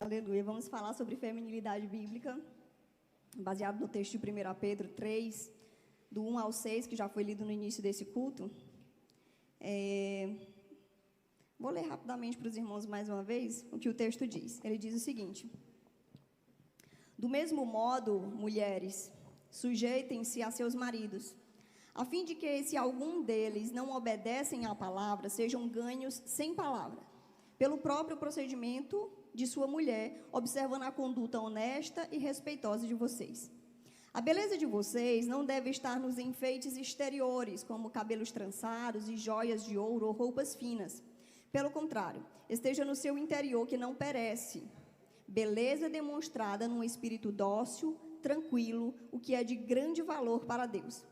Aleluia. Vamos falar sobre feminilidade bíblica, baseado no texto de 1 Pedro 3, do 1 ao 6, que já foi lido no início desse culto. Vou ler rapidamente para os irmãos mais uma vez o que o texto diz. Ele diz o seguinte: do mesmo modo, mulheres, sujeitem-se a seus maridos, a fim de que, se algum deles não obedecem à palavra, sejam ganhos sem palavra, pelo próprio procedimento de sua mulher, observando a conduta honesta e respeitosa de vocês. A beleza de vocês não deve estar nos enfeites exteriores, como cabelos trançados e joias de ouro ou roupas finas. Pelo contrário, esteja no seu interior, que não perece. Beleza demonstrada num espírito dócil, tranquilo, o que é de grande valor para Deus.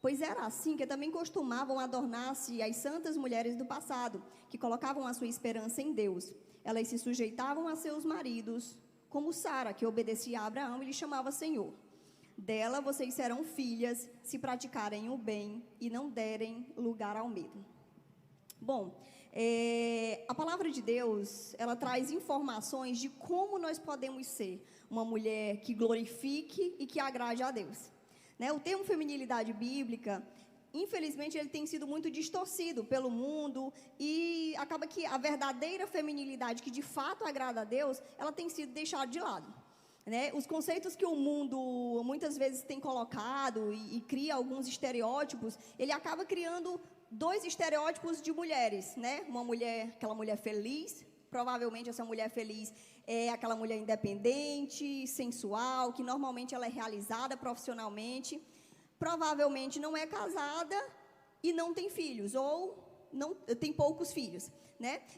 Pois era assim que também costumavam adornar-se as santas mulheres do passado, que colocavam a sua esperança em Deus. Elas se sujeitavam a seus maridos, como Sara, que obedecia a Abraão e lhe chamava Senhor. Dela vocês serão filhas, se praticarem o bem e não derem lugar ao medo. Bom, a palavra de Deus, ela traz informações de como nós podemos ser uma mulher que glorifique e que agrade a Deus. O termo feminilidade bíblica, infelizmente, ele tem sido muito distorcido pelo mundo e acaba que a verdadeira feminilidade, que de fato agrada a Deus, ela tem sido deixada de lado. Os conceitos que o mundo muitas vezes tem colocado e cria alguns estereótipos, ele acaba criando dois estereótipos de mulheres, Uma mulher, aquela mulher feliz, provavelmente essa mulher feliz é aquela mulher independente, sensual, que normalmente ela é realizada profissionalmente, provavelmente não é casada e não tem filhos, ou não tem poucos filhos,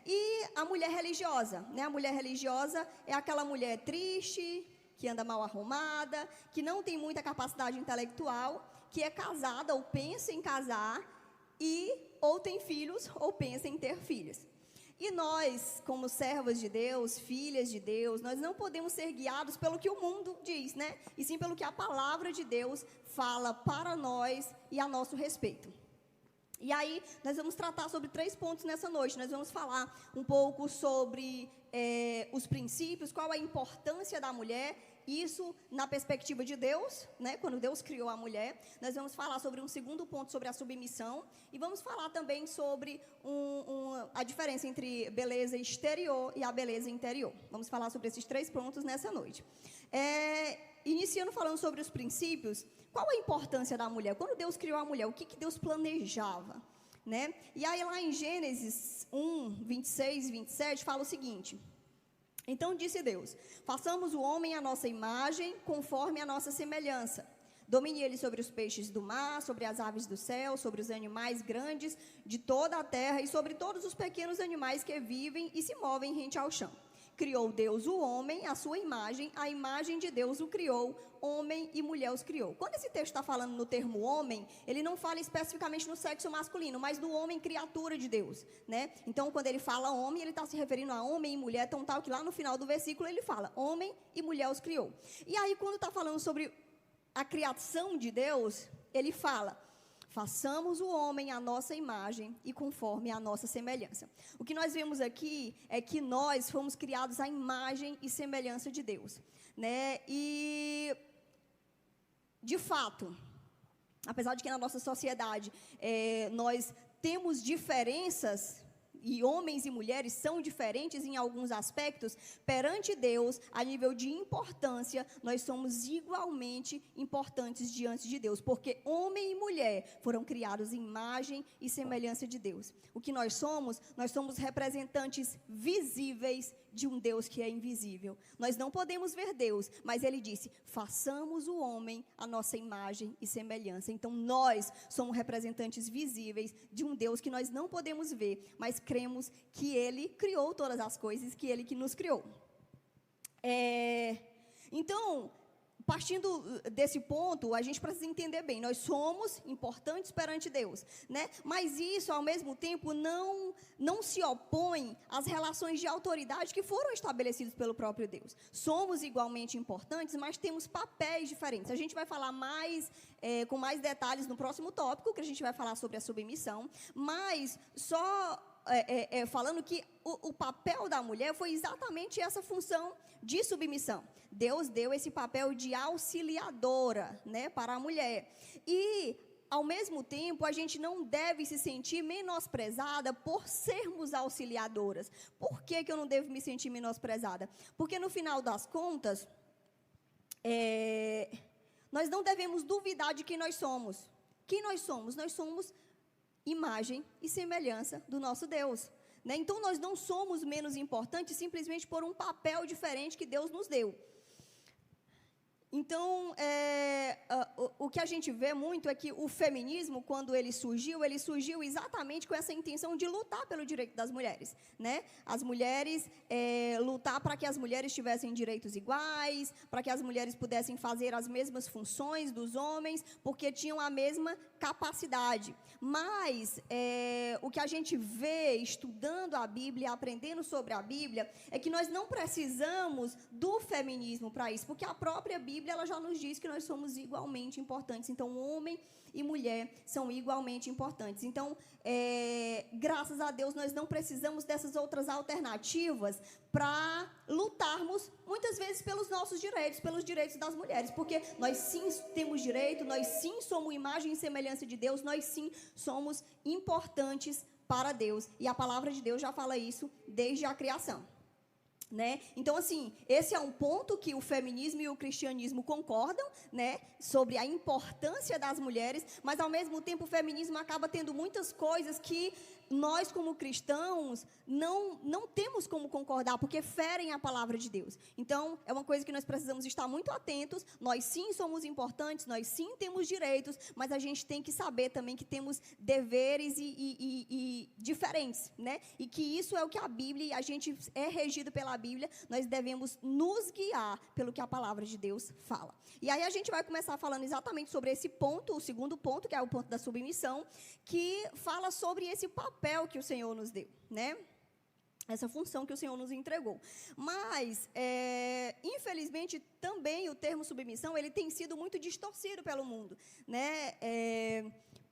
E a mulher religiosa, A mulher religiosa é aquela mulher triste, que anda mal arrumada, que não tem muita capacidade intelectual, que é casada ou pensa em casar e ou tem filhos ou pensa em ter filhos. E nós, como servas de Deus, filhas de Deus, nós não podemos ser guiados pelo que o mundo diz, E sim pelo que a palavra de Deus fala para nós e a nosso respeito. E aí, nós vamos tratar sobre 3 pontos nessa noite. Nós vamos falar um pouco sobre os princípios, qual a importância da mulher, isso na perspectiva de Deus, quando Deus criou a mulher. Nós vamos falar sobre um segundo ponto, sobre a submissão, e vamos falar também sobre a diferença entre beleza exterior e a beleza interior. Vamos falar sobre esses 3 pontos nessa noite. Iniciando falando sobre os princípios, qual a importância da mulher? Quando Deus criou a mulher, o que Deus planejava? E aí lá em Gênesis 1, 26 e 27, fala o seguinte: então disse Deus, façamos o homem à nossa imagem, conforme a nossa semelhança. Domine ele sobre os peixes do mar, sobre as aves do céu, sobre os animais grandes de toda a terra e sobre todos os pequenos animais que vivem e se movem rente ao chão. Criou Deus o homem, à sua imagem, a imagem de Deus o criou, homem e mulher os criou. Quando esse texto está falando no termo homem, ele não fala especificamente no sexo masculino, mas do homem criatura de Deus, Então, quando ele fala homem, ele está se referindo a homem e mulher, tão tal que lá no final do versículo ele fala, homem e mulher os criou. E aí, quando está falando sobre a criação de Deus, ele fala, façamos o homem à nossa imagem e conforme a nossa semelhança. O que nós vemos aqui é que nós fomos criados à imagem e semelhança de Deus, E, de fato, apesar de que na nossa sociedade nós temos diferenças, e homens e mulheres são diferentes em alguns aspectos, perante Deus, a nível de importância, nós somos igualmente importantes diante de Deus, porque homem e mulher foram criados em imagem e semelhança de Deus. O que nós somos representantes visíveis de um Deus que é invisível. Nós não podemos ver Deus, mas Ele disse, façamos o homem à nossa imagem e semelhança. Então, nós somos representantes visíveis de um Deus que nós não podemos ver, mas cremos que Ele criou todas as coisas, que Ele que nos criou. Então, partindo desse ponto, a gente precisa entender bem, nós somos importantes perante Deus, Mas isso, ao mesmo tempo, não se opõe às relações de autoridade que foram estabelecidas pelo próprio Deus. Somos igualmente importantes, mas temos papéis diferentes. A gente vai falar com mais detalhes no próximo tópico, que a gente vai falar sobre a submissão, mas só falando que o papel da mulher foi exatamente essa função de submissão. Deus deu esse papel de auxiliadora, né, para a mulher. E, ao mesmo tempo, a gente não deve se sentir menosprezada por sermos auxiliadoras. Por que eu não devo me sentir menosprezada? Porque, no final das contas, nós não devemos duvidar de quem nós somos. Quem nós somos? Nós somos imagem e semelhança do nosso Deus. Né? Então, nós não somos menos importantes simplesmente por um papel diferente que Deus nos deu. Então, o que a gente vê muito é que o feminismo, quando ele surgiu exatamente com essa intenção de lutar pelo direito das mulheres. Né? As mulheres, lutar para que as mulheres tivessem direitos iguais, para que as mulheres pudessem fazer as mesmas funções dos homens, porque tinham a mesma capacidade. Mas, o que a gente vê estudando a Bíblia, aprendendo sobre a Bíblia, é que nós não precisamos do feminismo para isso, porque a própria Bíblia ela já nos diz que nós somos igualmente importantes. Então, homem e mulher são igualmente importantes. Então, graças a Deus, nós não precisamos dessas outras alternativas para lutarmos, muitas vezes, pelos nossos direitos, pelos direitos das mulheres. Porque nós, sim, temos direito, nós, sim, somos imagem e semelhança de Deus, nós, sim, somos importantes para Deus. E a palavra de Deus já fala isso desde a criação. Né? Então, assim, esse é um ponto que o feminismo e o cristianismo concordam, né, sobre a importância das mulheres, mas, ao mesmo tempo, o feminismo acaba tendo muitas coisas que nós, como cristãos, não temos como concordar, porque ferem a palavra de Deus. Então, é uma coisa que nós precisamos estar muito atentos. Nós, sim, somos importantes, nós, sim, temos direitos, mas a gente tem que saber também que temos deveres e diferentes, né? E que isso é o que a Bíblia, a gente é regido pela Bíblia, nós devemos nos guiar pelo que a palavra de Deus fala. E aí a gente vai começar falando exatamente sobre esse ponto, o segundo ponto, que é o ponto da submissão, que fala sobre esse papel que o Senhor nos deu, né? Essa função que o Senhor nos entregou. Mas, infelizmente, também o termo submissão, ele tem sido muito distorcido pelo mundo, né?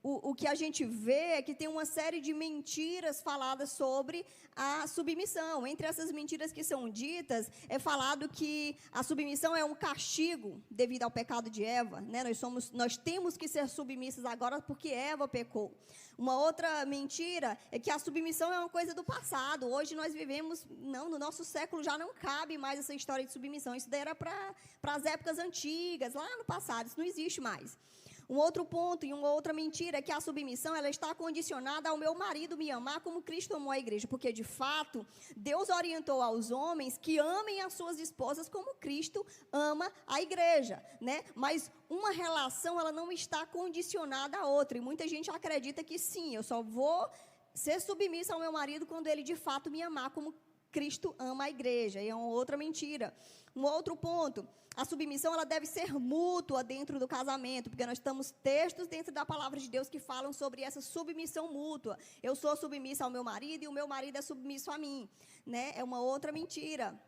O que a gente vê é que tem uma série de mentiras faladas sobre a submissão. Entre essas mentiras que são ditas, é falado que a submissão é um castigo devido ao pecado de Eva. Né? Nós temos que ser submissas agora porque Eva pecou. Uma outra mentira é que a submissão é uma coisa do passado. Hoje nós vivemos, no nosso século já não cabe mais essa história de submissão. Isso daí era para as épocas antigas, lá no passado, isso não existe mais. Um outro ponto e uma outra mentira é que a submissão ela está condicionada ao meu marido me amar como Cristo amou a igreja, porque, de fato, Deus orientou aos homens que amem as suas esposas como Cristo ama a igreja, né? Mas uma relação ela não está condicionada a outra, e muita gente acredita que sim, eu só vou ser submissa ao meu marido quando ele, de fato, me amar como Cristo ama a igreja, e é uma outra mentira. Um outro ponto, a submissão ela deve ser mútua dentro do casamento, porque nós temos textos dentro da palavra de Deus que falam sobre essa submissão mútua. Eu sou submissa ao meu marido e o meu marido é submisso a mim. Né? É uma outra mentira.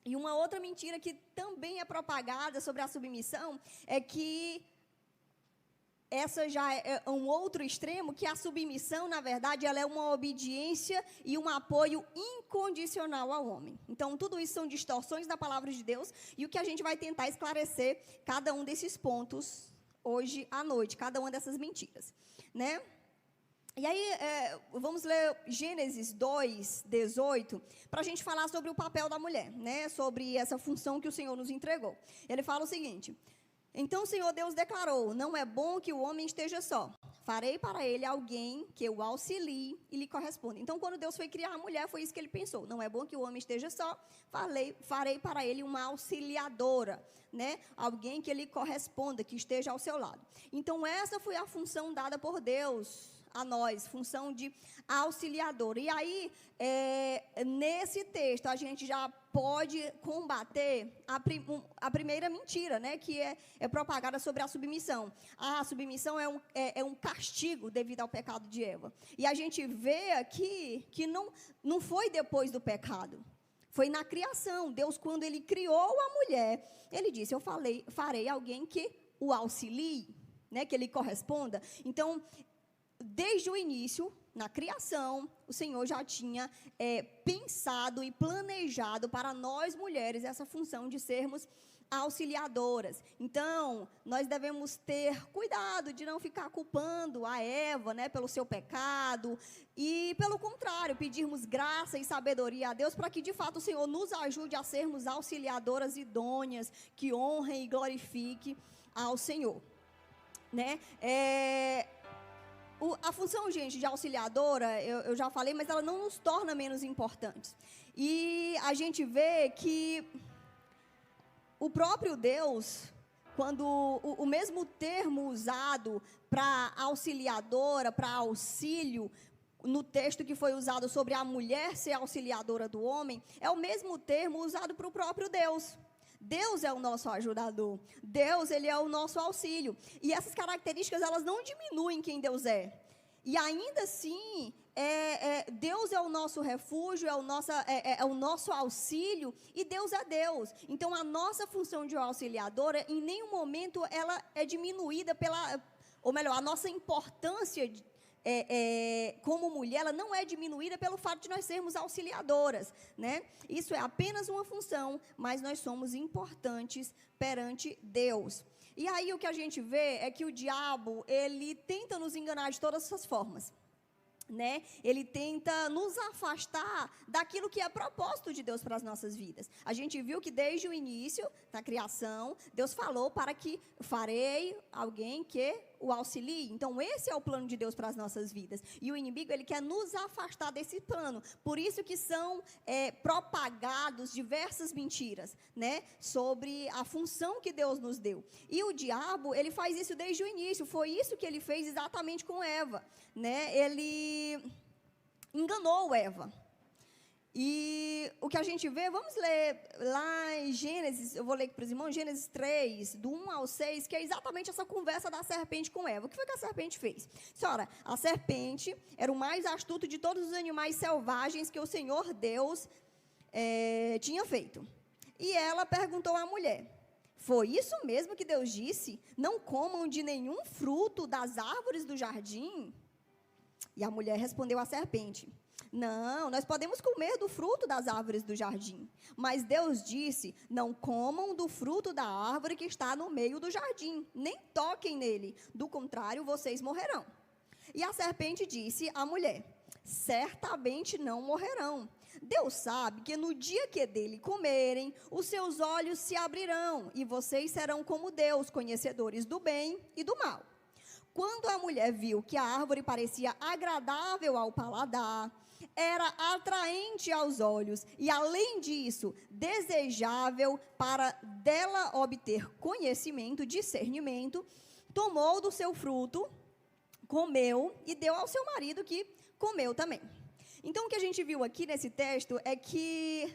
E uma outra mentira que também é propagada sobre a submissão é que essa já é um outro extremo, que a submissão, na verdade, ela é uma obediência e um apoio incondicional ao homem. Então, tudo isso são distorções da palavra de Deus, e o que a gente vai tentar esclarecer cada um desses pontos hoje à noite, cada uma dessas mentiras, né? E aí, vamos ler Gênesis 2:18, para a gente falar sobre o papel da mulher, né? Sobre essa função que o Senhor nos entregou. Ele fala o seguinte: então o Senhor Deus declarou, não é bom que o homem esteja só. Farei para ele alguém que o auxilie e lhe corresponda. Então, quando Deus foi criar a mulher, foi isso que ele pensou. Não é bom que o homem esteja só, farei para ele uma auxiliadora, né? Alguém que lhe corresponda, que esteja ao seu lado. Então, essa foi a função dada por Deus a nós, função de auxiliador. E aí, nesse texto, a gente já pode combater a primeira mentira, né, que é propagada sobre a submissão. A submissão é um castigo devido ao pecado de Eva. E a gente vê aqui que não foi depois do pecado. Foi na criação. Deus, quando Ele criou a mulher, Ele disse, farei alguém que o auxilie, né, que Ele corresponda. Então, desde o início, na criação, o Senhor já tinha pensado e planejado para nós mulheres essa função de sermos auxiliadoras. Então, nós devemos ter cuidado de não ficar culpando a Eva, né, pelo seu pecado, e, pelo contrário, pedirmos graça e sabedoria a Deus para que, de fato, o Senhor nos ajude a sermos auxiliadoras idôneas, que honrem e glorifiquem ao Senhor, né? A função, gente, de auxiliadora, eu já falei, mas ela não nos torna menos importantes. E a gente vê que o próprio Deus, quando o mesmo termo usado para auxiliadora, para auxílio, no texto que foi usado sobre a mulher ser auxiliadora do homem, é o mesmo termo usado para o próprio Deus. Deus é o nosso ajudador. Deus, ele é o nosso auxílio. E essas características, elas não diminuem quem Deus é. E ainda assim, Deus é o nosso refúgio, é o nosso auxílio, e Deus é Deus. Então, a nossa função de auxiliadora, em nenhum momento, ela é diminuída ou melhor, a nossa importância como mulher, ela não é diminuída pelo fato de nós sermos auxiliadoras, né? Isso é apenas uma função, mas nós somos importantes perante Deus. E aí o que a gente vê é que o diabo, ele tenta nos enganar de todas essas formas, né? Ele tenta nos afastar daquilo que é propósito de Deus para as nossas vidas. A gente viu que desde o início da criação, Deus falou para que farei alguém que o auxilie. Então, esse é o plano de Deus para as nossas vidas. E o inimigo, ele quer nos afastar desse plano. Por isso que são propagados diversas mentiras, né, sobre a função que Deus nos deu. E o diabo, ele faz isso desde o início. Foi isso que ele fez exatamente com Eva, né? Ele enganou Eva. E o que a gente vê, vamos ler lá em Gênesis, eu vou ler aqui para os irmãos, Gênesis 3, do 1 ao 6, que é exatamente essa conversa da serpente com Eva. O que foi que a serpente fez? Senhora, a serpente era o mais astuto de todos os animais selvagens que o Senhor Deus tinha feito. E ela perguntou à mulher: foi isso mesmo que Deus disse? Não comam de nenhum fruto das árvores do jardim? E a mulher respondeu à serpente: não, nós podemos comer do fruto das árvores do jardim. Mas Deus disse: não comam do fruto da árvore que está no meio do jardim, nem toquem nele, do contrário, vocês morrerão. E a serpente disse à mulher: certamente não morrerão. Deus sabe que no dia que dele comerem, os seus olhos se abrirão, e vocês serão como Deus, conhecedores do bem e do mal. Quando a mulher viu que a árvore parecia agradável ao paladar, era atraente aos olhos e, além disso, desejável para dela obter conhecimento, discernimento, tomou do seu fruto, comeu e deu ao seu marido, que comeu também. Então, o que a gente viu aqui nesse texto é que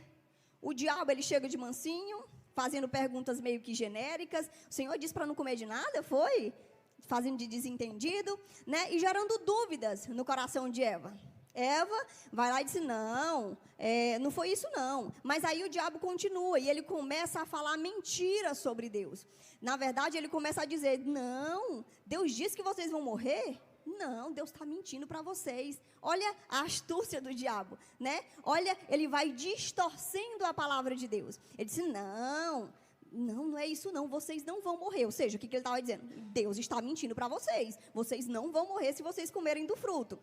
o diabo, ele chega de mansinho, fazendo perguntas meio que genéricas. O Senhor disse para não comer de nada, foi? Fazendo de desentendido, né? E gerando dúvidas no coração de Eva. Eva vai lá e diz: não, não foi isso não. Mas aí o diabo continua e ele começa a falar mentiras sobre Deus. Na verdade, ele começa a dizer: não, Deus disse que vocês vão morrer? Não, Deus está mentindo para vocês. Olha a astúcia do diabo, né? Olha, ele vai distorcendo a palavra de Deus. Ele disse: não é isso não, vocês não vão morrer. Ou seja, o que ele estava dizendo? Deus está mentindo para vocês. Vocês não vão morrer se vocês comerem do fruto.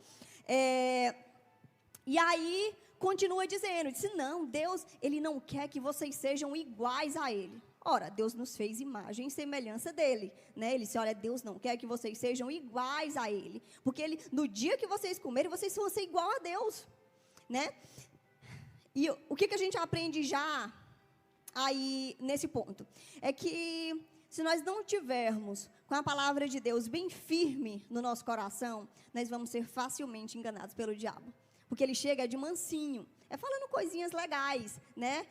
E aí, continua dizendo, disse: não, Deus, ele não quer que vocês sejam iguais a ele. Ora, Deus nos fez imagem e semelhança dele, né? Ele disse: olha, Deus não quer que vocês sejam iguais a ele, porque no dia que vocês comerem, vocês vão ser igual a Deus, né? E o que a gente aprende já aí nesse ponto? É que se nós não tivermos com a palavra de Deus bem firme no nosso coração, nós vamos ser facilmente enganados pelo diabo. Porque ele chega de mansinho, falando coisinhas legais, né?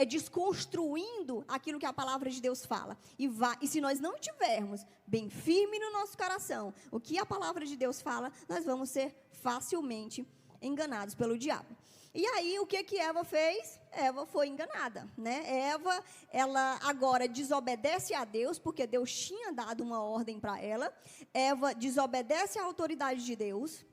Desconstruindo aquilo que a palavra de Deus fala. E se nós não tivermos bem firme no nosso coração o que a palavra de Deus fala, nós vamos ser facilmente enganados pelo diabo. E aí, o que Eva fez? Eva foi enganada, né? Eva, ela agora desobedece a Deus, porque Deus tinha dado uma ordem para ela. Eva desobedece à autoridade de Deus.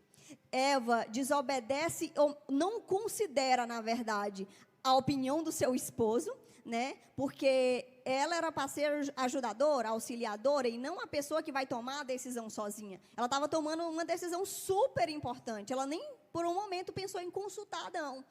Eva desobedece ou não considera, na verdade, a opinião do seu esposo, né? Porque ela era para ser ajudadora, auxiliadora, e não a pessoa que vai tomar a decisão sozinha. Ela estava tomando uma decisão super importante. Ela nem por um momento pensou em consultar Adão.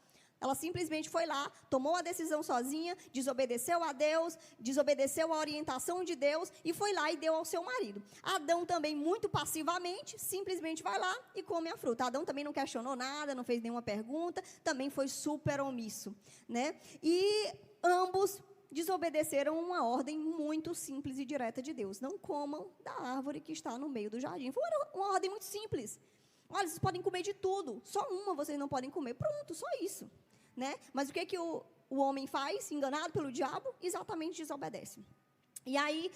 Ela simplesmente foi lá, tomou a decisão sozinha, desobedeceu a Deus, desobedeceu a orientação de Deus e foi lá e deu ao seu marido. Adão também, muito passivamente, simplesmente vai lá e come a fruta. Adão também não questionou nada, não fez nenhuma pergunta, também foi super omisso, né? E ambos desobedeceram uma ordem muito simples e direta de Deus. Não comam da árvore que está no meio do jardim. Foi uma ordem muito simples. Olha, vocês podem comer de tudo, só uma vocês não podem comer. Pronto, só isso. Né? Mas o que o homem faz, enganado pelo diabo? Exatamente desobedece. E aí,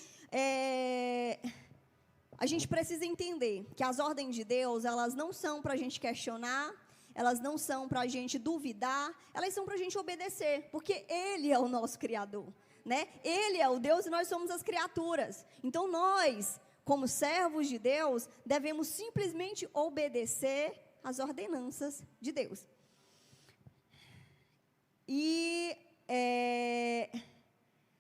a gente precisa entender que as ordens de Deus, elas não são para a gente questionar, elas não são para a gente duvidar, elas são para a gente obedecer, porque Ele é o nosso Criador. Né? Ele é o Deus e nós somos as criaturas. Então, nós, como servos de Deus, devemos simplesmente obedecer às ordenanças de Deus. E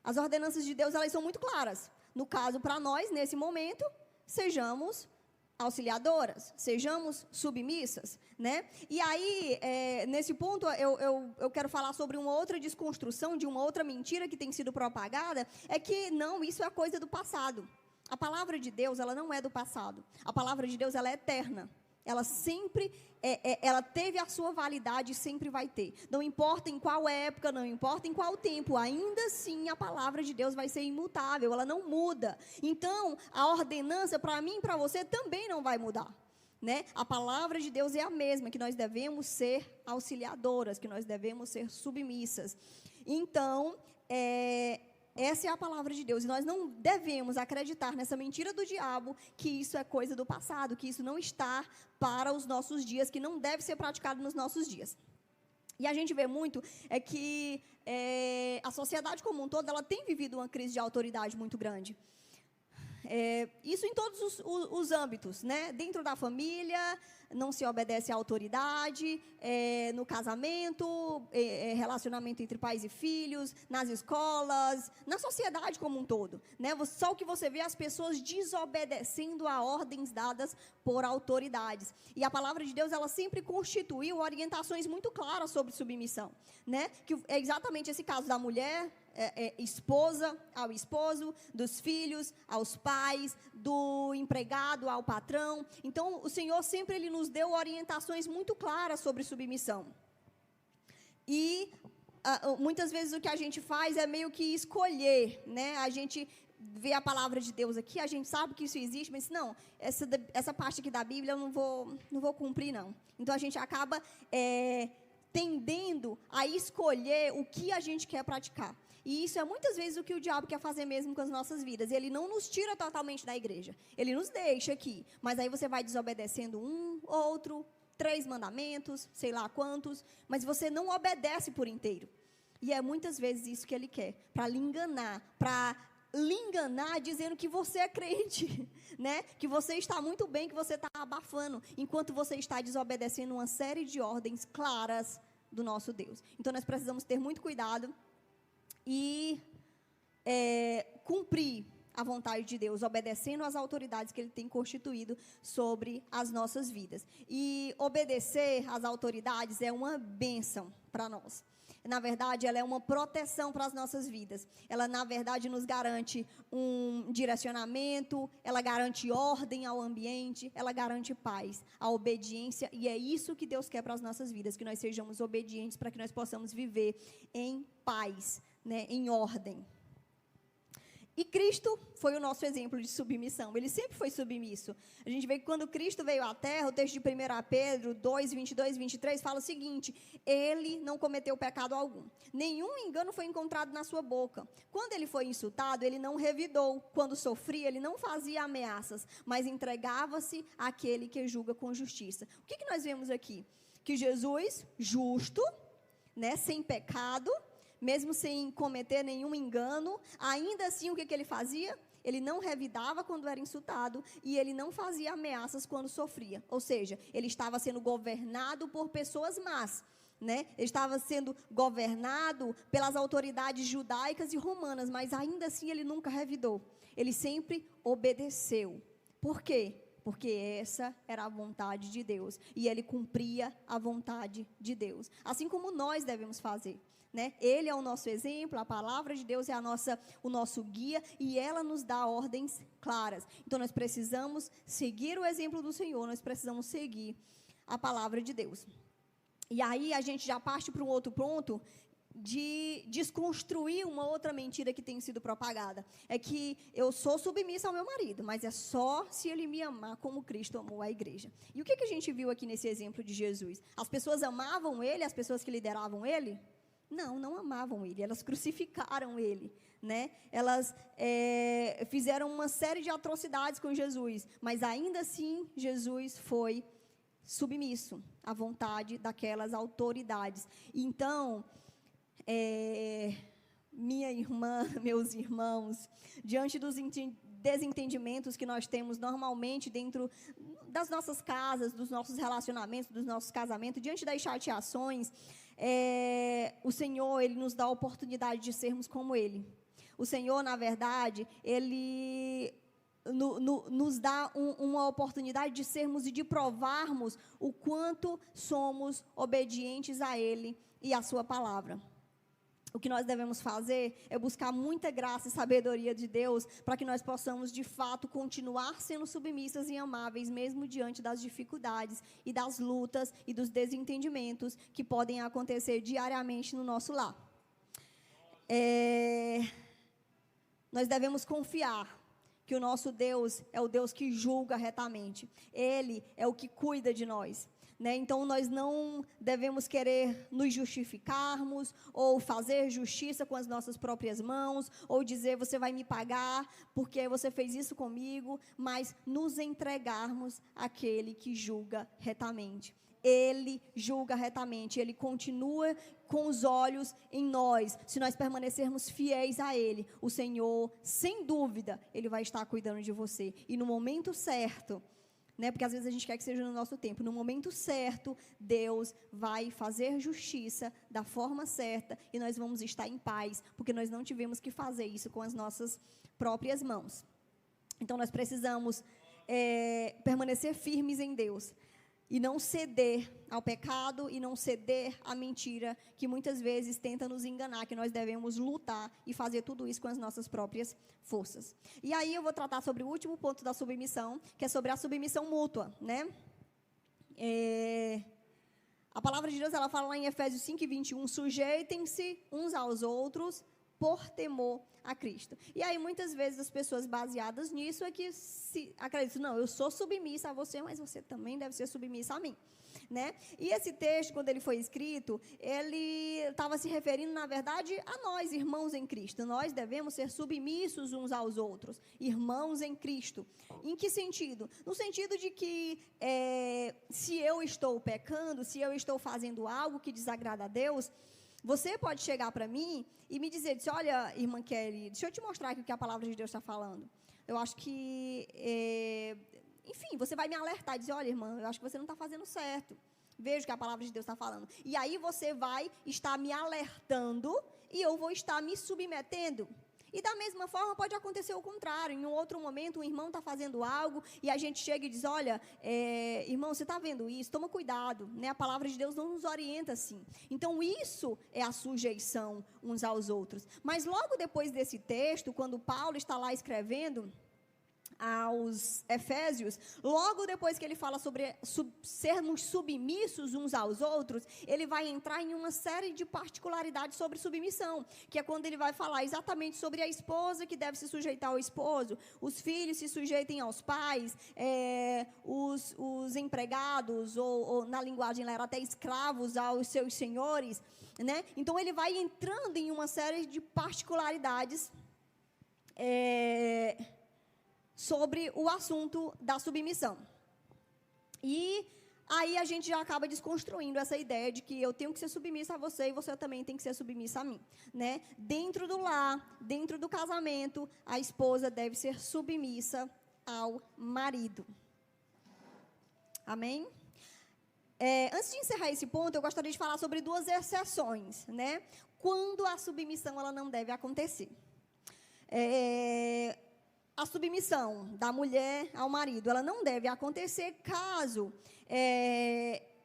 as ordenanças de Deus, elas são muito claras. No caso, para nós, nesse momento, sejamos auxiliadoras, sejamos submissas, né? E aí, nesse ponto, eu quero falar sobre uma outra desconstrução, de uma outra mentira que tem sido propagada, é que, não, isso é coisa do passado. A palavra de Deus, ela não é do passado. A palavra de Deus, ela é eterna. Ela sempre, ela teve a sua validade e sempre vai ter. Não importa em qual época, não importa em qual tempo, ainda assim a palavra de Deus vai ser imutável, ela não muda. Então, a ordenança para mim e para você também não vai mudar. Né? A palavra de Deus é a mesma, que nós devemos ser auxiliadoras, que nós devemos ser submissas. Então, essa é a palavra de Deus, e nós não devemos acreditar nessa mentira do diabo, que isso é coisa do passado, que isso não está para os nossos dias, que não deve ser praticado nos nossos dias. E a gente vê muito que a sociedade como um todo, ela tem vivido uma crise de autoridade muito grande. Isso em todos os âmbitos, né? Dentro da família, não se obedece à autoridade, no casamento, relacionamento entre pais e filhos, nas escolas, na sociedade como um todo, né? Só o que você vê as pessoas desobedecendo a ordens dadas por autoridades. E a palavra de Deus, ela sempre constituiu orientações muito claras sobre submissão, né? Que é exatamente esse caso da mulher, esposa ao esposo, dos filhos aos pais, do empregado ao patrão. Então, o Senhor sempre ele nos deu orientações muito claras sobre submissão. E muitas vezes o que a gente faz é meio que escolher, né? A gente vê a palavra de Deus aqui, a gente sabe que isso existe, mas não, essa parte aqui da Bíblia eu não vou cumprir, não. Então, a gente acaba tendendo a escolher o que a gente quer praticar. E isso é muitas vezes o que o diabo quer fazer mesmo com as nossas vidas. Ele não nos tira totalmente da igreja. Ele nos deixa aqui. Mas aí você vai desobedecendo um, outro, 3 mandamentos, sei lá quantos. Mas você não obedece por inteiro. E é muitas vezes isso que ele quer. Para lhe enganar dizendo que você é crente. Né? Que você está muito bem, que você está abafando. Enquanto você está desobedecendo uma série de ordens claras do nosso Deus. Então nós precisamos ter muito cuidado e cumprir a vontade de Deus, obedecendo às autoridades que Ele tem constituído sobre as nossas vidas. E obedecer às autoridades é uma bênção para nós. Na verdade, ela é uma proteção para as nossas vidas. Ela, na verdade, nos garante um direcionamento, ela garante ordem ao ambiente, ela garante paz, a obediência, e é isso que Deus quer para as nossas vidas, que nós sejamos obedientes para que nós possamos viver em paz, né, em ordem. E Cristo foi o nosso exemplo de submissão. Ele sempre foi submisso. A gente vê que quando Cristo veio à terra, o texto de 1 Pedro 2, 22 e 23 fala o seguinte: ele não cometeu pecado algum. Nenhum engano foi encontrado na sua boca. Quando ele foi insultado, ele não revidou. Quando sofria, ele não fazia ameaças, mas entregava-se àquele que julga com justiça. O que nós vemos aqui? Que Jesus, justo, né, sem pecado, mesmo sem cometer nenhum engano, ainda assim o que ele fazia? Ele não revidava quando era insultado e ele não fazia ameaças quando sofria. Ou seja, ele estava sendo governado por pessoas más, né? Ele estava sendo governado pelas autoridades judaicas e romanas, mas ainda assim ele nunca revidou. Ele sempre obedeceu. Por quê? Porque essa era a vontade de Deus e ele cumpria a vontade de Deus. Assim como nós devemos fazer. Né? Ele é o nosso exemplo, a palavra de Deus é o nosso guia e ela nos dá ordens claras. Então nós precisamos seguir o exemplo do Senhor, nós precisamos seguir a palavra de Deus. E aí a gente já parte para um outro ponto de desconstruir uma outra mentira que tem sido propagada. É que eu sou submissa ao meu marido, mas é só se ele me amar como Cristo amou a igreja. E o que a gente viu aqui nesse exemplo de Jesus? As pessoas amavam ele, as pessoas que lideravam ele? Não amavam ele, elas crucificaram ele, né? Elas fizeram uma série de atrocidades com Jesus, mas ainda assim Jesus foi submisso à vontade daquelas autoridades. Então, minha irmã, meus irmãos, diante dos desentendimentos que nós temos normalmente dentro das nossas casas, dos nossos relacionamentos, dos nossos casamentos, diante das chateações, o Senhor, Ele nos dá a oportunidade de sermos como Ele. O Senhor, na verdade, Ele nos dá uma oportunidade de sermos e de provarmos o quanto somos obedientes a Ele e à sua palavra. O que nós devemos fazer é buscar muita graça e sabedoria de Deus para que nós possamos, de fato, continuar sendo submissas e amáveis, mesmo diante das dificuldades e das lutas e dos desentendimentos que podem acontecer diariamente no nosso lar. Nós devemos confiar que o nosso Deus é o Deus que julga retamente. Ele é o que cuida de nós. Né? Então, nós não devemos querer nos justificarmos ou fazer justiça com as nossas próprias mãos ou dizer, você vai me pagar porque você fez isso comigo, mas nos entregarmos àquele que julga retamente. Ele julga retamente, Ele continua com os olhos em nós. Se nós permanecermos fiéis a Ele, o Senhor, sem dúvida, Ele vai estar cuidando de você. E no momento certo, né, porque às vezes a gente quer que seja no nosso tempo, no momento certo, Deus vai fazer justiça da forma certa e nós vamos estar em paz, porque nós não tivemos que fazer isso com as nossas próprias mãos. Então nós precisamos permanecer firmes em Deus e não ceder ao pecado e não ceder à mentira que muitas vezes tenta nos enganar, que nós devemos lutar e fazer tudo isso com as nossas próprias forças. E aí eu vou tratar sobre o último ponto da submissão, que é sobre a submissão mútua, né? A palavra de Deus, ela fala lá em Efésios 5:21, sujeitem-se uns aos outros por temor a Cristo. E aí, muitas vezes, as pessoas baseadas nisso é que acreditam, não, eu sou submissa a você, mas você também deve ser submissa a mim. Né? E esse texto, quando ele foi escrito, ele estava se referindo, na verdade, a nós, irmãos em Cristo. Nós devemos ser submissos uns aos outros, irmãos em Cristo. Em que sentido? No sentido de que se eu estou pecando, se eu estou fazendo algo que desagrada a Deus, você pode chegar para mim e me dizer, olha, irmã Kelly, deixa eu te mostrar aqui o que a palavra de Deus está falando. Eu acho que, enfim, você vai me alertar e dizer, olha, irmã, eu acho que você não está fazendo certo. Veja o que a palavra de Deus está falando. E aí você vai estar me alertando e eu vou estar me submetendo. E da mesma forma pode acontecer o contrário. Em um outro momento, um irmão está fazendo algo e a gente chega e diz, olha, irmão, você está vendo isso? Toma cuidado. Né? A palavra de Deus não nos orienta assim. Então, isso é a sujeição uns aos outros. Mas logo depois desse texto, quando Paulo está lá escrevendo aos Efésios, logo depois que ele fala sobre sermos submissos uns aos outros, ele vai entrar em uma série de particularidades sobre submissão, que é quando ele vai falar exatamente sobre a esposa que deve se sujeitar ao esposo, os filhos se sujeitem aos pais, os empregados, ou na linguagem lá era até escravos aos seus senhores, né? Então ele vai entrando em uma série de particularidades sobre o assunto da submissão. E aí a gente já acaba desconstruindo essa ideia de que eu tenho que ser submissa a você e você também tem que ser submissa a mim, né? Dentro do lar, dentro do casamento, a esposa deve ser submissa ao marido. Amém? Antes de encerrar esse ponto, eu gostaria de falar sobre duas exceções, né? Quando a submissão ela não deve acontecer. A submissão da mulher ao marido, ela não deve acontecer caso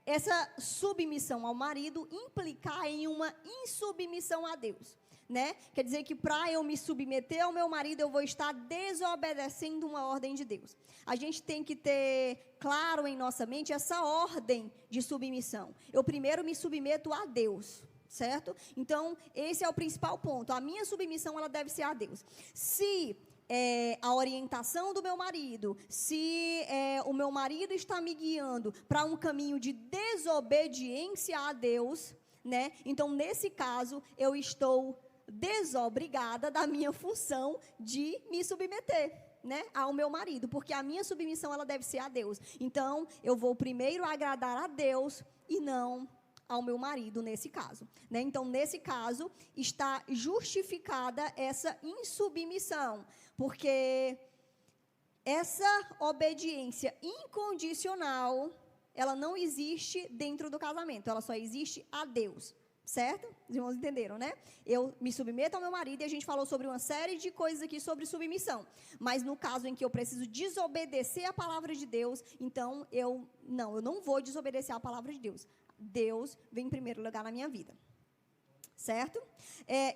essa submissão ao marido implicar em uma insubmissão a Deus, né? Quer dizer que para eu me submeter ao meu marido, eu vou estar desobedecendo uma ordem de Deus. A gente tem que ter claro em nossa mente essa ordem de submissão. Eu primeiro me submeto a Deus, certo? Então, esse é o principal ponto. A minha submissão, ela deve ser a Deus. Se a orientação do meu marido, se o meu marido está me guiando para um caminho de desobediência a Deus, né? Então, nesse caso, eu estou desobrigada da minha função de me submeter, né, ao meu marido, porque a minha submissão ela deve ser a Deus. Então, eu vou primeiro agradar a Deus e não ao meu marido nesse caso, né? Então, nesse caso, está justificada essa insubmissão, porque essa obediência incondicional, ela não existe dentro do casamento, ela só existe a Deus, certo? Os irmãos entenderam, né? Eu me submeto ao meu marido e a gente falou sobre uma série de coisas aqui sobre submissão, mas no caso em que eu preciso desobedecer a palavra de Deus, então eu não vou desobedecer a palavra de Deus. Deus vem em primeiro lugar na minha vida, certo?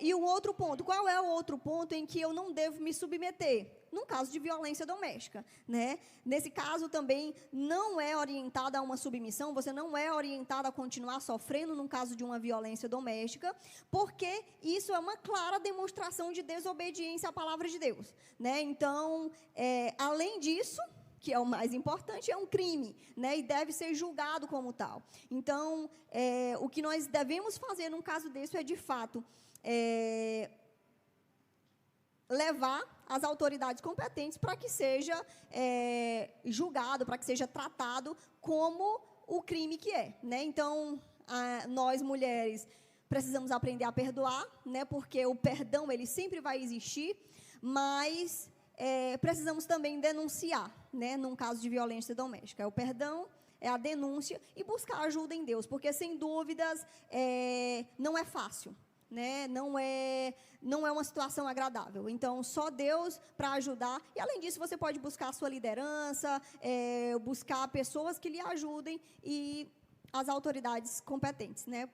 E o outro ponto, qual é o outro ponto em que eu não devo me submeter? No caso de violência doméstica, né? Nesse caso também não é orientada a uma submissão, você não é orientada a continuar sofrendo no caso de uma violência doméstica, porque isso é uma clara demonstração de desobediência à palavra de Deus, né? Então, além disso, que é o mais importante, é um crime, né, e deve ser julgado como tal. Então, o que nós devemos fazer num caso desse é, de fato, levar as autoridades competentes para que seja julgado, para que seja tratado como o crime que é, né? Então, nós mulheres precisamos aprender a perdoar, né, porque o perdão ele sempre vai existir, mas precisamos também denunciar, né, num caso de violência doméstica. O perdão é a denúncia e buscar ajuda em Deus, porque, sem dúvidas, não é fácil, né? Não é uma situação agradável. Então, só Deus para ajudar. E, além disso, você pode buscar a sua liderança, buscar pessoas que lhe ajudem e as autoridades competentes, né?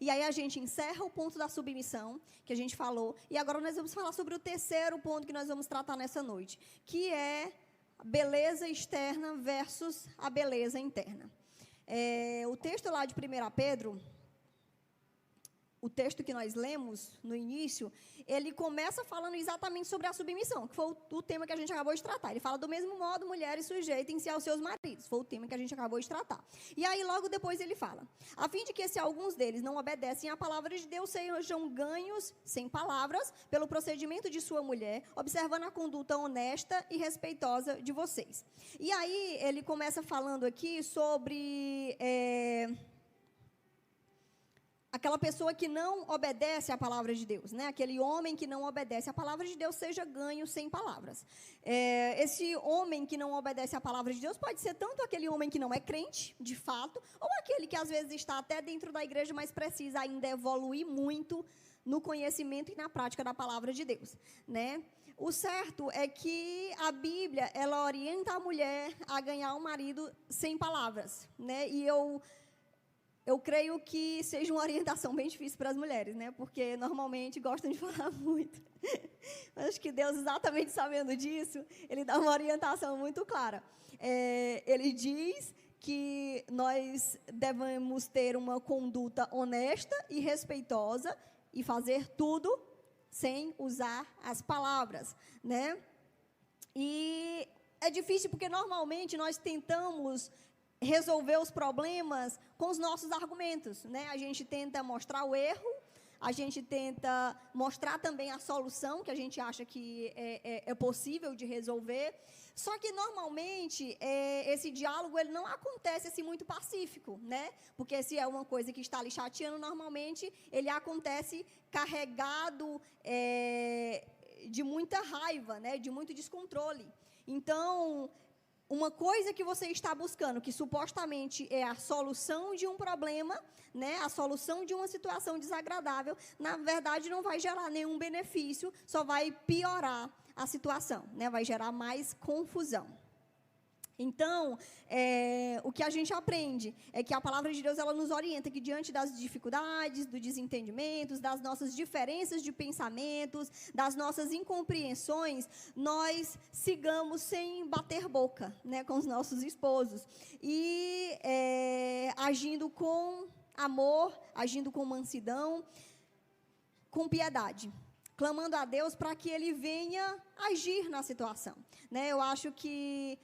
E aí a gente encerra o ponto da submissão, que a gente falou, e agora nós vamos falar sobre o terceiro ponto que nós vamos tratar nessa noite, que é a beleza externa versus a beleza interna. O texto lá de 1 Pedro, o texto que nós lemos no início, ele começa falando exatamente sobre a submissão, que foi o tema que a gente acabou de tratar. Ele fala: do mesmo modo, mulheres, sujeitem-se aos seus maridos. Foi o tema que a gente acabou de tratar. E aí, logo depois, ele fala: a fim de que, se alguns deles não obedecem à palavra de Deus, sejam ganhos sem palavras, pelo procedimento de sua mulher, observando a conduta honesta e respeitosa de vocês. E aí, ele começa falando aqui sobre aquela pessoa que não obedece à palavra de Deus, né? Aquele homem que não obedece à palavra de Deus, seja ganho sem palavras. Esse homem que não obedece à palavra de Deus pode ser tanto aquele homem que não é crente, de fato, ou aquele que às vezes está até dentro da igreja, mas precisa ainda evoluir muito no conhecimento e na prática da palavra de Deus, né? O certo é que a Bíblia, ela orienta a mulher a ganhar um marido sem palavras, né? E eu creio que seja uma orientação bem difícil para as mulheres, né? Porque normalmente gostam de falar muito. Mas acho que Deus, exatamente sabendo disso, Ele dá uma orientação muito clara. Ele diz que nós devemos ter uma conduta honesta e respeitosa e fazer tudo sem usar as palavras, né? E é difícil porque normalmente nós tentamos resolver os problemas com os nossos argumentos, né? A gente tenta mostrar o erro, a gente tenta mostrar também a solução que a gente acha que é possível de resolver. Só que, normalmente, esse diálogo ele não acontece assim, muito pacífico, né? Porque se é uma coisa que está lhe chateando, normalmente, ele acontece carregado de muita raiva, né? De muito descontrole. Então, uma coisa que você está buscando, que supostamente é a solução de um problema, né, a solução de uma situação desagradável, na verdade não vai gerar nenhum benefício, só vai piorar a situação, né, vai gerar mais confusão. Então, o que a gente aprende é que a palavra de Deus ela nos orienta que diante das dificuldades, dos desentendimentos, das nossas diferenças de pensamentos, das nossas incompreensões, nós sigamos sem bater boca, né, com os nossos esposos e agindo com amor, agindo com mansidão, com piedade, clamando a Deus para que Ele venha agir na situação, né? Eu acho que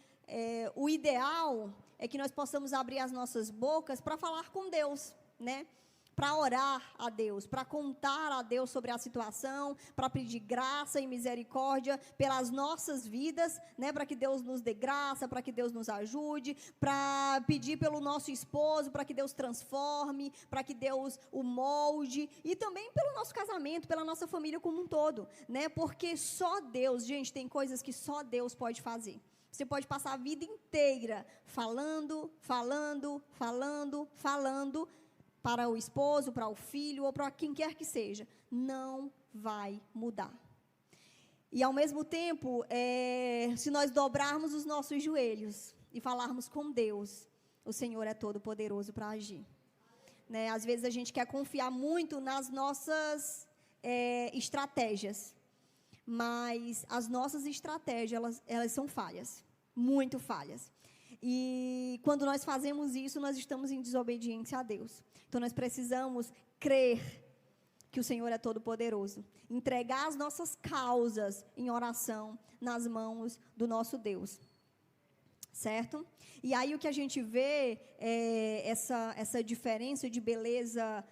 o ideal é que nós possamos abrir as nossas bocas para falar com Deus, né? Para orar a Deus, para contar a Deus sobre a situação, para pedir graça e misericórdia pelas nossas vidas, né? Para que Deus nos dê graça, para que Deus nos ajude, para pedir pelo nosso esposo, para que Deus transforme, para que Deus o molde, e também pelo nosso casamento, pela nossa família como um todo, né? Porque só Deus, gente, tem coisas que só Deus pode fazer. Você pode passar a vida inteira falando para o esposo, para o filho ou para quem quer que seja. Não vai mudar. E, ao mesmo tempo, se nós dobrarmos os nossos joelhos e falarmos com Deus, o Senhor é todo poderoso para agir. Né? Às vezes a gente quer confiar muito nas nossas estratégias. Mas as nossas estratégias, elas são falhas, muito falhas. E quando nós fazemos isso, nós estamos em desobediência a Deus. Então, nós precisamos crer que o Senhor é todo-poderoso. Entregar as nossas causas em oração nas mãos do nosso Deus. Certo? E aí o que a gente vê é essa diferença de beleza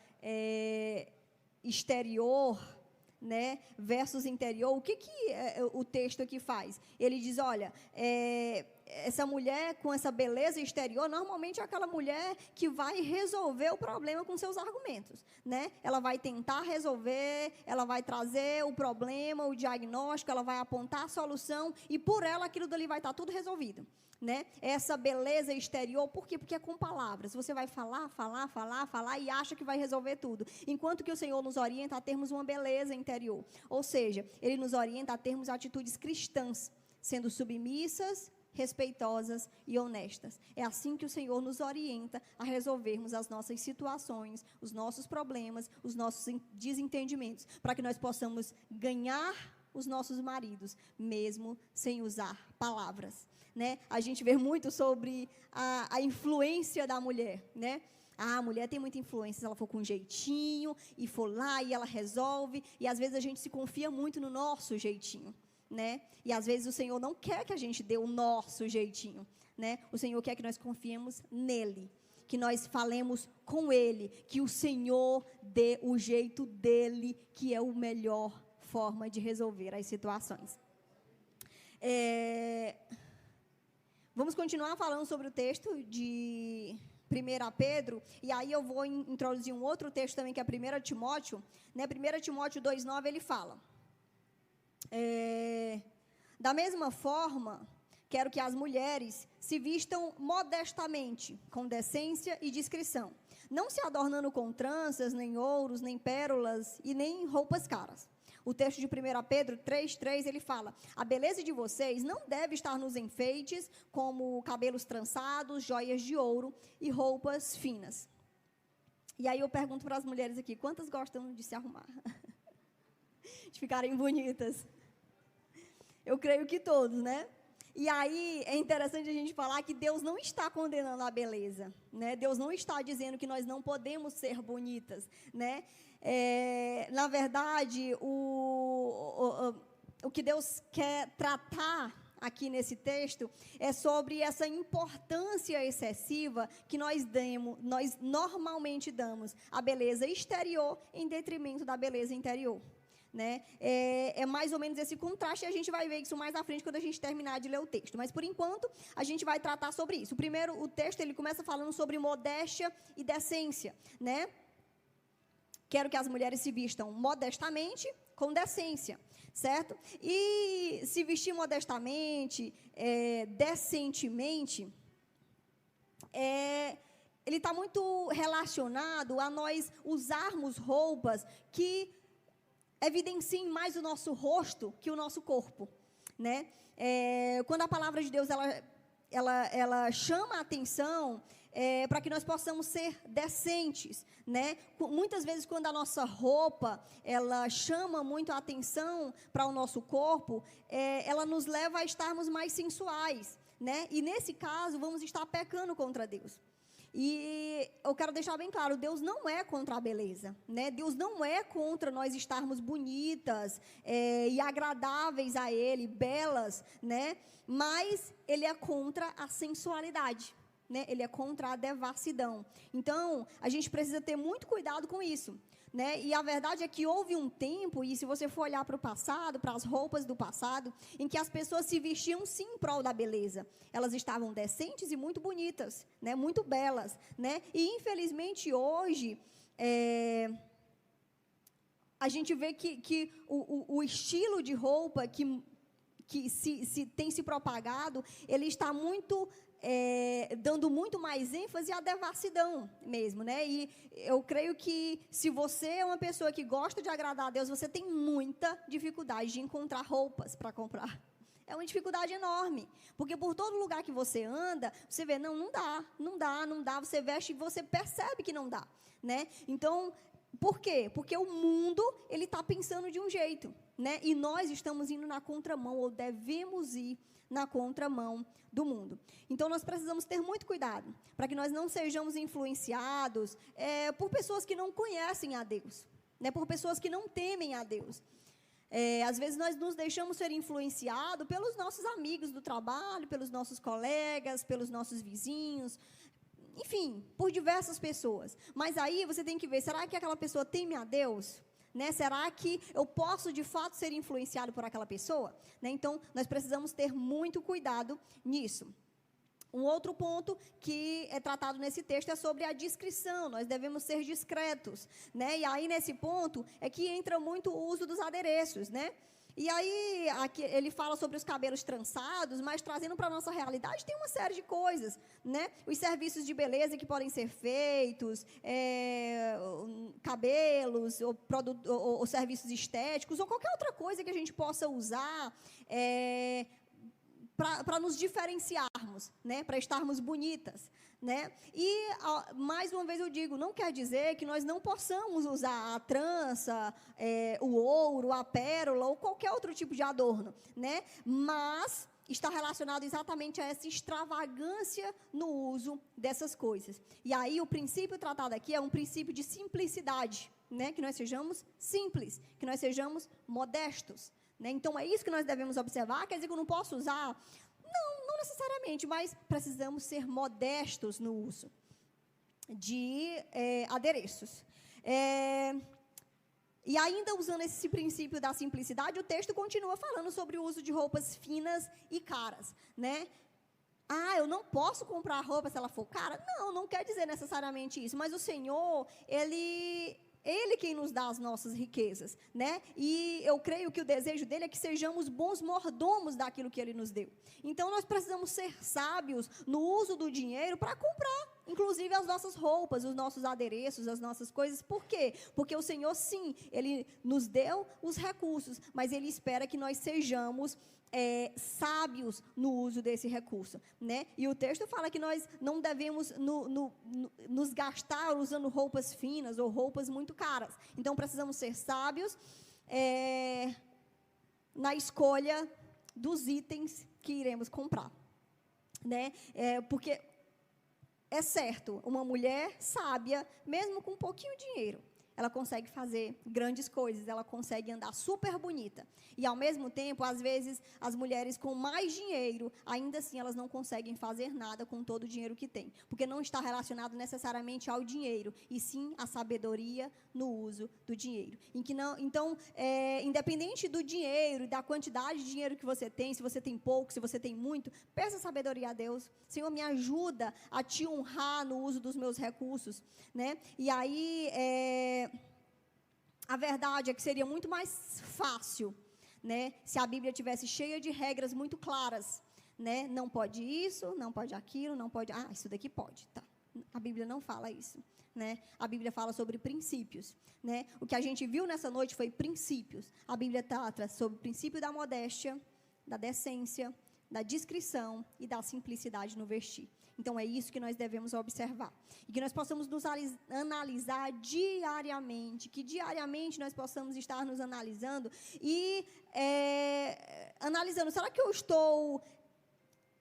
exterior, né, versus interior. O que o texto aqui faz? Ele diz, olha, essa mulher com essa beleza exterior, normalmente é aquela mulher que vai resolver o problema com seus argumentos, né? Ela vai tentar resolver, ela vai trazer o problema, o diagnóstico, ela vai apontar a solução e por ela aquilo dali vai estar tudo resolvido. Né? Essa beleza exterior, por quê? Porque é com palavras, você vai falar e acha que vai resolver tudo, enquanto que o Senhor nos orienta a termos uma beleza interior, ou seja, Ele nos orienta a termos atitudes cristãs, sendo submissas, respeitosas e honestas. É assim que o Senhor nos orienta a resolvermos as nossas situações, os nossos problemas, os nossos desentendimentos, para que nós possamos ganhar os nossos maridos, mesmo sem usar palavras. Né? A gente vê muito sobre a influência da mulher, né? A mulher tem muita influência, se ela for com um jeitinho, e for lá, e ela resolve, e às vezes a gente se confia muito no nosso jeitinho, né? E às vezes o Senhor não quer que a gente dê o nosso jeitinho, né? O Senhor quer que nós confiemos nele, que nós falemos com Ele, que o Senhor dê o jeito dele, que é a melhor forma de resolver as situações. Vamos continuar falando sobre o texto de 1 Pedro, e aí eu vou introduzir um outro texto também, que é 1 Timóteo. Né? 1 Timóteo 2,9, ele fala, da mesma forma, quero que as mulheres se vistam modestamente, com decência e discrição, não se adornando com tranças, nem ouros, nem pérolas, e nem roupas caras. O texto de 1 Pedro 3,3, ele fala, a beleza de vocês não deve estar nos enfeites, como cabelos trançados, joias de ouro e roupas finas. E aí eu pergunto para as mulheres aqui, quantas gostam de se arrumar? De ficarem bonitas? Eu creio que todos, né? E aí é interessante a gente falar que Deus não está condenando a beleza, né? Deus não está dizendo que nós não podemos ser bonitas, né? Na verdade, o que Deus quer tratar aqui nesse texto é sobre essa importância excessiva que nós normalmente damos à beleza exterior em detrimento da beleza interior. Né? É mais ou menos esse contraste, e a gente vai ver isso mais à frente quando a gente terminar de ler o texto. Mas, por enquanto, a gente vai tratar sobre isso. Primeiro, o texto ele começa falando sobre modéstia e decência. Né? Quero que as mulheres se vistam modestamente, com decência. Certo? E se vestir modestamente, decentemente, ele está muito relacionado a nós usarmos roupas que evidenciem mais o nosso rosto que o nosso corpo, né? Quando a palavra de Deus ela chama a atenção para que nós possamos ser decentes, né? Muitas vezes quando a nossa roupa ela chama muito a atenção para o nosso corpo, ela nos leva a estarmos mais sensuais, né? E nesse caso vamos estar pecando contra Deus. E eu quero deixar bem claro, Deus não é contra a beleza, né? Deus não é contra nós estarmos bonitas e agradáveis a Ele, belas, né? Mas Ele é contra a sensualidade, né? Ele é contra a devassidão. Então, a gente precisa ter muito cuidado com isso, né? E a verdade é que houve um tempo, e se você for olhar para o passado, para as roupas do passado, em que as pessoas se vestiam sim em prol da beleza. Elas estavam decentes e muito bonitas, né? Muito belas, né? E infelizmente hoje a gente vê que o estilo de roupa que tem se propagado, ele está muito dando muito mais ênfase à devassidão mesmo, né? E eu creio que se você é uma pessoa que gosta de agradar a Deus, você tem muita dificuldade de encontrar roupas para comprar. É uma dificuldade enorme, porque por todo lugar que você anda, você vê, não dá, você veste e você percebe que não dá, né? Então, por quê? Porque o mundo, ele está pensando de um jeito, né? E nós estamos indo na contramão, ou devemos ir na contramão do mundo. Então, nós precisamos ter muito cuidado, para que nós não sejamos influenciados por pessoas que não conhecem a Deus, né? Por pessoas que não temem a Deus. Às vezes nós nos deixamos ser influenciados pelos nossos amigos do trabalho, pelos nossos colegas, pelos nossos vizinhos, enfim, por diversas pessoas. Mas aí você tem que ver, será que aquela pessoa teme a Deus? Né? Será que eu posso de fato ser influenciado por aquela pessoa? Né? Então, nós precisamos ter muito cuidado nisso. Um outro ponto que é tratado nesse texto é sobre a discrição. Nós devemos ser discretos, né? E aí, nesse ponto, é que entra muito o uso dos adereços, né? E aí, aqui, ele fala sobre os cabelos trançados, mas trazendo para a nossa realidade, tem uma série de coisas, né? Os serviços de beleza que podem ser feitos, cabelos, ou serviços estéticos, ou qualquer outra coisa que a gente possa usar, para nos diferenciarmos, né? Para estarmos bonitas, né? E, mais uma vez eu digo, não quer dizer que nós não possamos usar a trança, o ouro, a pérola, ou qualquer outro tipo de adorno, né? Mas está relacionado exatamente a essa extravagância no uso dessas coisas. E aí o princípio tratado aqui é um princípio de simplicidade, né? Que nós sejamos simples, que nós sejamos modestos. Né? Então, é isso que nós devemos observar. Quer dizer que eu não posso usar? Não necessariamente, mas precisamos ser modestos no uso de adereços. E ainda usando esse princípio da simplicidade, o texto continua falando sobre o uso de roupas finas e caras. Né? Eu não posso comprar roupa se ela for cara? Não quer dizer necessariamente isso, mas o Senhor, Ele quem nos dá as nossas riquezas, né? E eu creio que o desejo dele é que sejamos bons mordomos daquilo que ele nos deu. Então, nós precisamos ser sábios no uso do dinheiro para comprar, inclusive, as nossas roupas, os nossos adereços, as nossas coisas. Por quê? Porque o Senhor, sim, Ele nos deu os recursos, mas Ele espera que nós sejamos sábios no uso desse recurso, né? E o texto fala que nós não devemos nos gastar usando roupas finas ou roupas muito caras. Então, precisamos ser sábios na escolha dos itens que iremos comprar, né? Porque é certo, uma mulher sábia, mesmo com um pouquinho de dinheiro, ela consegue fazer grandes coisas, ela consegue andar super bonita. E, ao mesmo tempo, às vezes, as mulheres com mais dinheiro, ainda assim, elas não conseguem fazer nada com todo o dinheiro que têm, porque não está relacionado necessariamente ao dinheiro, e sim à sabedoria no uso do dinheiro. Então, independente do dinheiro, da quantidade de dinheiro que você tem, se você tem pouco, se você tem muito, peça sabedoria a Deus. Senhor, me ajuda a te honrar no uso dos meus recursos, né? E aí, a verdade é que seria muito mais fácil, né, se a Bíblia tivesse cheia de regras muito claras, né? Não pode isso, não pode aquilo, não pode... Ah, isso daqui pode, tá. A Bíblia não fala isso, né? A Bíblia fala sobre princípios, né? O que a gente viu nessa noite foi princípios. A Bíblia trata sobre o princípio da modéstia, da decência, da discrição e da simplicidade no vestir. Então, é isso que nós devemos observar. E que nós possamos nos analisar diariamente, que diariamente nós possamos estar nos analisando e analisando, será que eu estou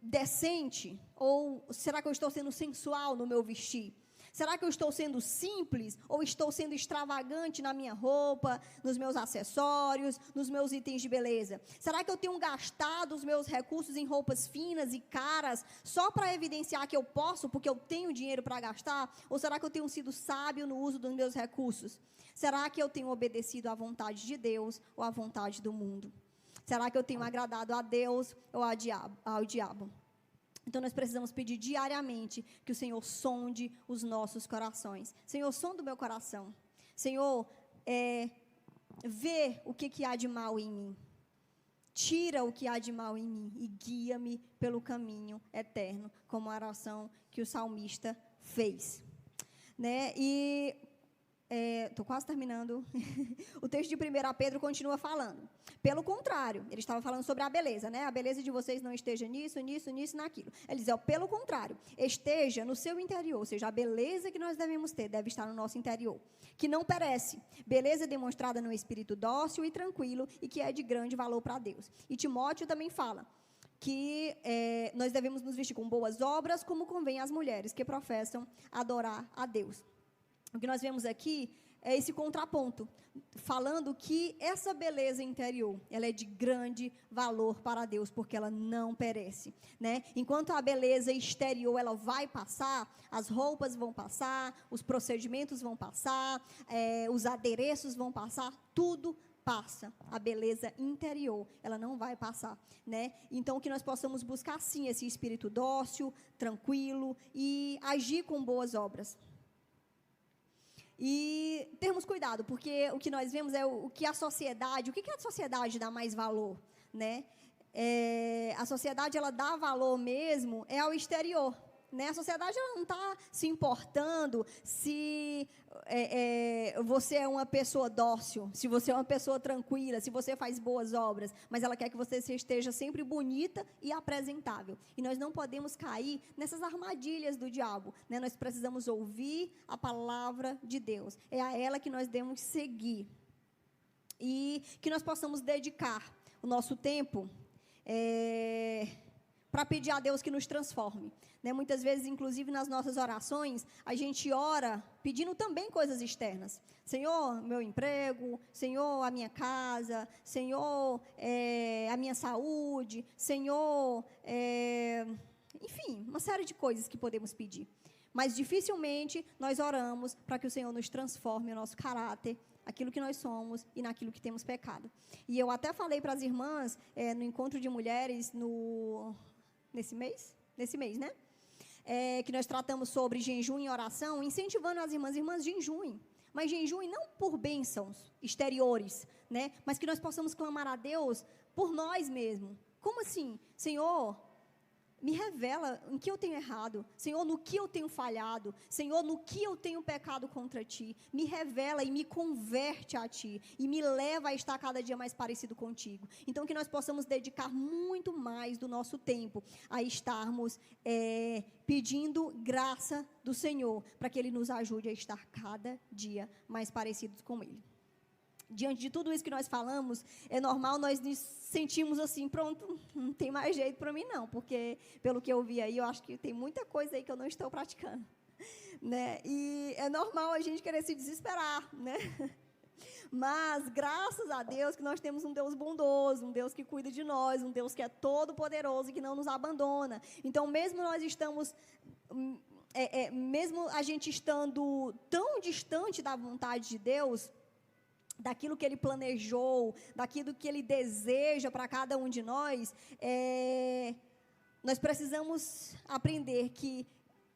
decente? Ou será que eu estou sendo sensual no meu vestir? Será que eu estou sendo simples ou estou sendo extravagante na minha roupa, nos meus acessórios, nos meus itens de beleza? Será que eu tenho gastado os meus recursos em roupas finas e caras só para evidenciar que eu posso, porque eu tenho dinheiro para gastar? Ou será que eu tenho sido sábio no uso dos meus recursos? Será que eu tenho obedecido à vontade de Deus ou à vontade do mundo? Será que eu tenho agradado a Deus ou ao diabo? Então, nós precisamos pedir diariamente que o Senhor sonde os nossos corações. Senhor, sonda o meu coração. Senhor, vê o que há de mal em mim. Tira o que há de mal em mim e guia-me pelo caminho eterno, como a oração que o salmista fez. Né? E estou quase terminando. O texto de 1 Pedro continua falando. Pelo contrário, ele estava falando sobre a beleza, né? A beleza de vocês não esteja nisso, nisso, nisso, naquilo. Ele diz, pelo contrário, esteja no seu interior, ou seja, a beleza que nós devemos ter deve estar no nosso interior, que não perece, beleza demonstrada no espírito dócil e tranquilo e que é de grande valor para Deus. E Timóteo também fala que nós devemos nos vestir com boas obras, como convém às mulheres que professam adorar a Deus. O que nós vemos aqui é esse contraponto, falando que essa beleza interior, ela é de grande valor para Deus, porque ela não perece, né? Enquanto a beleza exterior, ela vai passar, as roupas vão passar, os procedimentos vão passar, os adereços vão passar, tudo passa. A beleza interior, ela não vai passar, né? Então, que nós possamos buscar, sim, esse espírito dócil, tranquilo e agir com boas obras. E termos cuidado, porque o que nós vemos é o que a sociedade dá mais valor, né? A sociedade, ela dá valor mesmo ao exterior, né? A sociedade, ela não está se importando se você é uma pessoa dócil, se você é uma pessoa tranquila, se você faz boas obras, mas ela quer que você esteja sempre bonita e apresentável. E nós não podemos cair nessas armadilhas do diabo, né? Nós precisamos ouvir a palavra de Deus. É a ela que nós devemos seguir. E que nós possamos dedicar o nosso tempo para pedir a Deus que nos transforme, né? Muitas vezes, inclusive nas nossas orações, a gente ora pedindo também coisas externas. Senhor, meu emprego, Senhor, a minha casa, Senhor, a minha saúde, Senhor, enfim, uma série de coisas que podemos pedir. Mas dificilmente nós oramos para que o Senhor nos transforme o nosso caráter, aquilo que nós somos e naquilo que temos pecado. E eu até falei para as irmãs, no encontro de mulheres, nesse mês, né? Que nós tratamos sobre jejum e oração, incentivando as irmãs jejuem. Mas jejuem não por bênçãos exteriores, né? Mas que nós possamos clamar a Deus por nós mesmos. Como assim? Senhor, me revela em que eu tenho errado. Senhor, no que eu tenho falhado. Senhor, no que eu tenho pecado contra Ti. Me revela e me converte a Ti. E me leva a estar cada dia mais parecido contigo. Então, que nós possamos dedicar muito mais do nosso tempo a estarmos pedindo graça do Senhor, para que Ele nos ajude a estar cada dia mais parecidos com Ele. Diante de tudo isso que nós falamos, é normal nós nos sentimos assim, pronto, não tem mais jeito para mim não, porque pelo que eu vi aí, eu acho que tem muita coisa aí que eu não estou praticando. né? E é normal a gente querer se desesperar, né? Mas, graças a Deus, que nós temos um Deus bondoso, um Deus que cuida de nós, um Deus que é todo-poderoso e que não nos abandona. Então, mesmo nós estamos, mesmo a gente estando tão distante da vontade de Deus, daquilo que Ele planejou, daquilo que Ele deseja para cada um de nós, nós precisamos aprender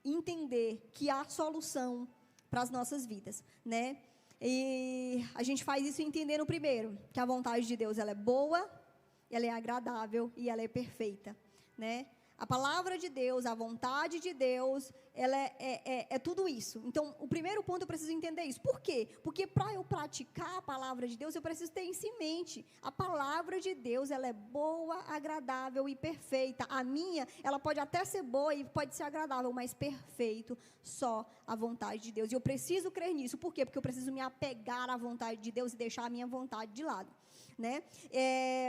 entender que há solução para as nossas vidas, né? E a gente faz isso entendendo primeiro que a vontade de Deus ela é boa, ela é agradável e ela é perfeita, né? A palavra de Deus, a vontade de Deus, ela é tudo isso. Então, o primeiro ponto eu preciso entender isso. Por quê? Porque para eu praticar a palavra de Deus, eu preciso ter isso em mente. A palavra de Deus, ela é boa, agradável e perfeita. A minha, ela pode até ser boa e pode ser agradável, mas perfeito só a vontade de Deus. E eu preciso crer nisso. Por quê? Porque eu preciso me apegar à vontade de Deus e deixar a minha vontade de lado. Né?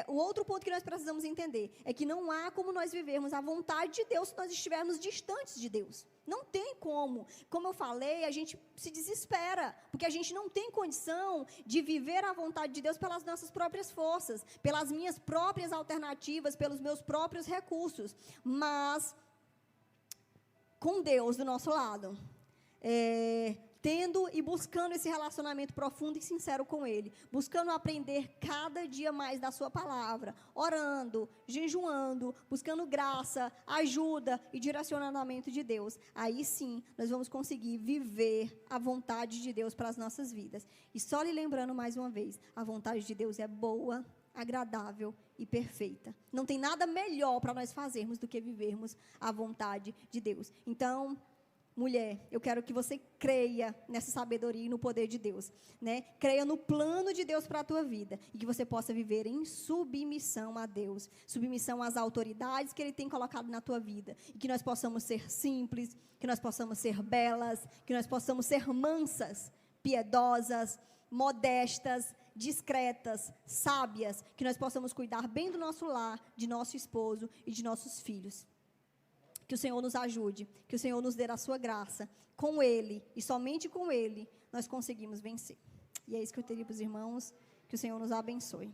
O outro ponto que nós precisamos entender é que não há como nós vivermos a vontade de Deus se nós estivermos distantes de Deus. Não tem como. Como eu falei, a gente se desespera, porque a gente não tem condição de viver a vontade de Deus pelas nossas próprias forças, pelas minhas próprias alternativas, pelos meus próprios recursos. Mas, com Deus do nosso lado, tendo e buscando esse relacionamento profundo e sincero com Ele, buscando aprender cada dia mais da sua palavra, orando, jejuando, buscando graça, ajuda e direcionamento de Deus, aí sim, nós vamos conseguir viver a vontade de Deus para as nossas vidas. E só lhe lembrando mais uma vez, a vontade de Deus é boa, agradável e perfeita. Não tem nada melhor para nós fazermos do que vivermos a vontade de Deus. Então, mulher, eu quero que você creia nessa sabedoria e no poder de Deus, né? Creia no plano de Deus para a tua vida e que você possa viver em submissão a Deus, submissão às autoridades que Ele tem colocado na tua vida e que nós possamos ser simples, que nós possamos ser belas, que nós possamos ser mansas, piedosas, modestas, discretas, sábias, que nós possamos cuidar bem do nosso lar, de nosso esposo e de nossos filhos. Que o Senhor nos ajude, que o Senhor nos dê a sua graça. Com Ele, e somente com Ele, nós conseguimos vencer. E é isso que eu teria para os irmãos. Que o Senhor nos abençoe.